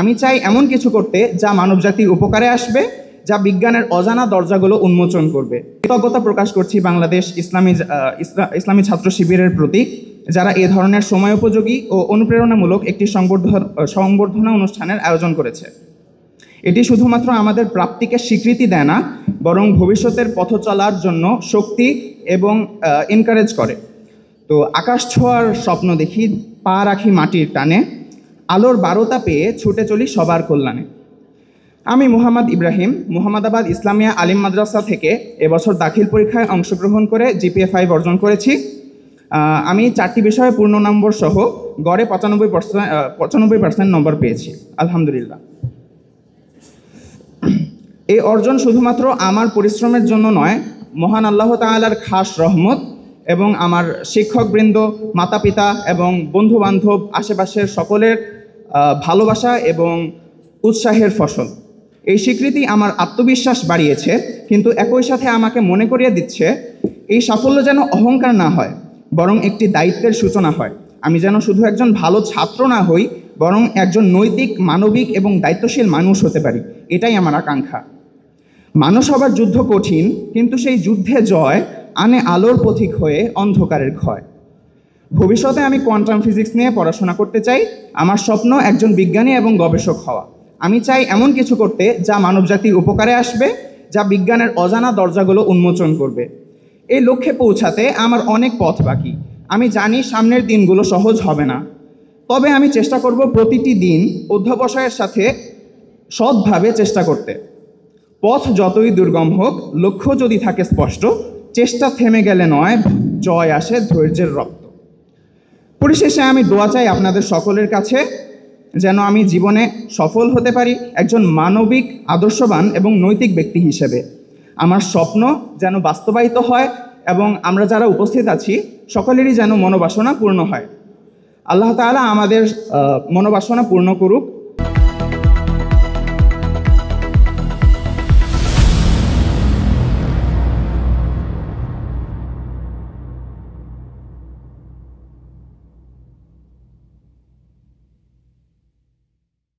আমি চাই এমন কিছু করতে যা মানবজাতির উপকারে আসবে, যা বিজ্ঞানের অজানা দরজাগুলো উন্মোচন করবে। কৃতজ্ঞতা প্রকাশ করছি বাংলাদেশ ইসলামী ছাত্র শিবিরের প্রতি, যারা এ ধরনের সময়োপযোগী ও অনুপ্রেরণামূলক একটি সংবর্ধনা অনুষ্ঠানের আয়োজন করেছে। এটি শুধুমাত্র আমাদের প্রাপ্তিকে স্বীকৃতি দেয় না, বরং ভবিষ্যতের পথ চলার জন্য শক্তি এবং এনকারেজ করে। তো আকাশ ছোঁয়ার স্বপ্ন দেখি, পা রাখি মাটির টানে, আলোর বারোতা পেয়ে ছুটে চলি সবার কল্যাণে। আমি মোহাম্মদ ইব্রাহিম, মোহাম্মদাবাদ ইসলামিয়া আলিম মাদ্রাসা থেকে এবছর দাখিল পরীক্ষায় অংশগ্রহণ করে জিপিএ 5 অর্জন করেছি। আমি 4টি বিষয়ে পূর্ণ নম্বর সহ গড়ে 95% নম্বর পেয়েছি, আলহামদুলিল্লাহ। এই অর্জন শুধুমাত্র আমার পরিশ্রমের জন্য নয়, মহান আল্লাহ তাআলার খাস রহমত এবং আমার শিক্ষকবৃন্দ, মাতা পিতা এবং বন্ধুবান্ধব, আশেপাশের সকলের ভালোবাসা এবং উৎসাহের ফসল। এই স্বীকৃতি আমার আত্মবিশ্বাস বাড়িয়েছে, কিন্তু একই সাথে আমাকে মনে করিয়ে দিচ্ছে এই সাফল্য যেন অহংকার না হয়, বরং একটি দায়িত্বের সূচনা হয়। আমি যেন শুধু একজন ভালো ছাত্র না হই, বরং একজন নৈতিক, মানবিক এবং দায়িত্বশীল মানুষ হতে পারি। এটাই আমার আকাঙ্ক্ষা। মানুষ হবার যুদ্ধ কঠিন, কিন্তু সেই যুদ্ধে জয় আনে আলোর পথিক হয়ে অন্ধকারের ক্ষয়। ভবিষ্যতে আমি কোয়ান্টাম ফিজিক্স নিয়ে পড়াশোনা করতে চাই। আমার স্বপ্ন একজন বিজ্ঞানী এবং গবেষক হওয়া। আমি চাই এমন কিছু করতে যা মানবজাতির উপকারে আসবে, যা বিজ্ঞানের অজানা দরজাগুলো উন্মোচন করবে। এই লক্ষ্যে পৌঁছাতে আমার অনেক পথ বাকি। আমি জানি সামনের দিনগুলো সহজ হবে না, তবে আমি চেষ্টা করব প্রতিটি দিন অধ্যবসায়ের সাথে সৎভাবে চেষ্টা করতে। পথ যতই দুর্গম হোক, লক্ষ্য যদি থাকে স্পষ্ট, চেষ্টা থেমে গেলে নয়, জয় আসে ধৈর্যের রক্ত। পরিশেষে আমি দোয়া চাই আপনাদের সকলের কাছে, যেন আমি জীবনে সফল হতে পারি একজন মানবিক, আদর্শবান এবং নৈতিক ব্যক্তি হিসেবে। আমার স্বপ্ন যেন বাস্তবায়িত হয় এবং আমরা যারা উপস্থিত আছি সকলেরই যেন মনোবাসনা পূর্ণ হয়। আল্লাহ তাআলা আমাদের মনোবাসনা পূর্ণ করুক।